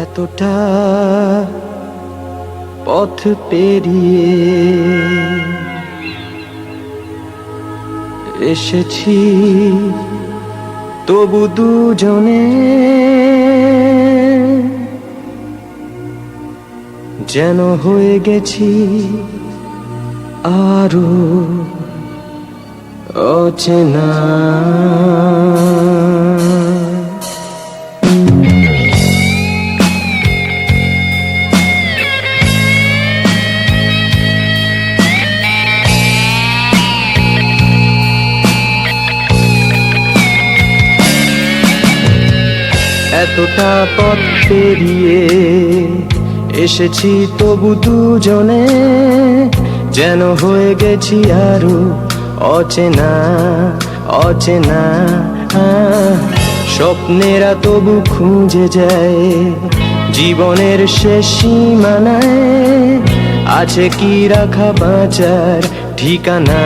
এতটা পথ পেরিয়ে এসেছি, তবু দুজনে যেন হয়ে গেছি আরো অচেনা। এতটা পথ পেরিয়ে এসেছি, তবু দুজনে যেন হয়ে গেছি আরো অচেনা অচেনা। স্বপ্নেরা তবু খুঁজে যায় জীবনের শেষ সীমানায়, আছে কি রাখা বাঁচার ঠিকানা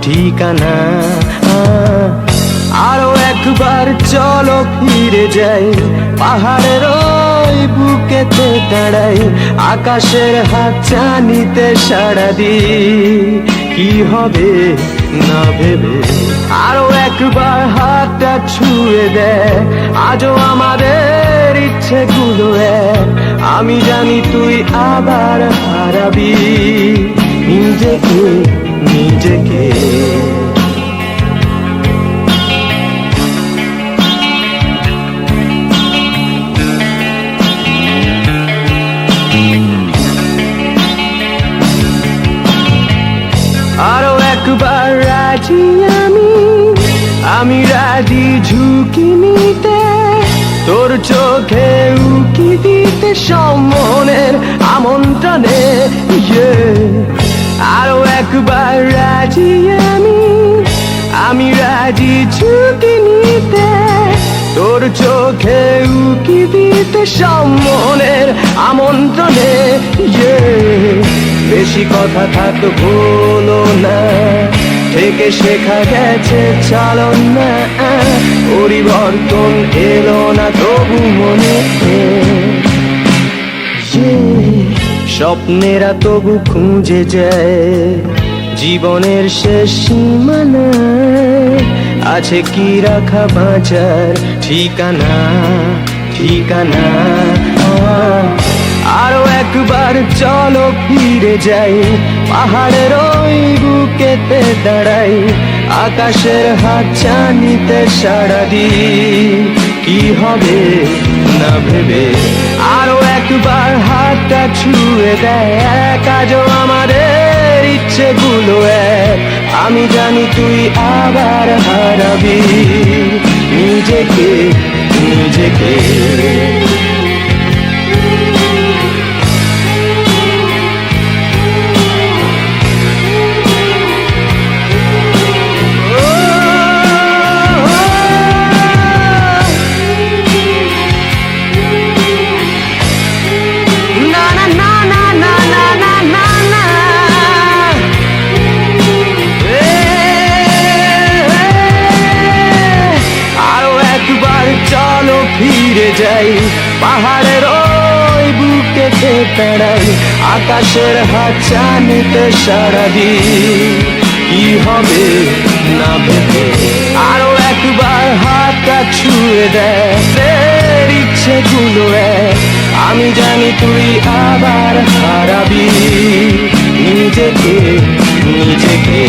ঠিকানা। আরো একবার চলো ফিরে যাই, পাহাড়ের ওই বুকেতে দাঁড়াই, আকাশের হাত চানিতে সাড়া দিই কি হবে না ভেবে। আরো একবার হাতটা ছুঁয়ে দেয় আজও আমাদের ইচ্ছেগুলো এক। আমি জানি তুই আবার হারাবি নিজেকে নিজেকে। আরো একবার রাজি আমি রাজি ঝুঁকি নিতে, তোর চোখে উকি দিতে সম্মনের আমন্ত্রণে। আরো একবার রাজি আমি রাজি ঝুঁকি নিতে, তোর চোখে উকি দিতে সম্মনের আমন্ত্রণে। বেশি কথা থাক বলো না, থেকে শেখা গেছে চালন না। পরিবর্তন এলো না তবু মনে, স্বপ্নেরা তবু খুঁজে যায় জীবনের শেষ সীমানায়, আছে কি রাখা বাঁচার ঠিকানা ঠিকানা। আরো একবার চলো ফিরে যাই, পাহাড়ের ওই বুকেতে দাঁড়াই, আকাশের হাত চানিতে সাড়া দিই কি হবে না ভেবে। আরো একবার হাতটা ছুঁয়ে দেয় আজও আমাদের ইচ্ছেগুলো এক। আমি জানি তুই আবার হারাবি নিজেকে নিজেকে। ফিরে যাই, পাহাড়ের ওই বুকেতে দাঁড়াই, আকাশের হাত চানিতে সাড়া দিই কি হবে না ভেবে। আরো একবার হাতটা ছুঁয়ে দেয় ইচ্ছেগুলো এক। আমি জানি তুই আবার হারাবি নিজেকে নিজেকে।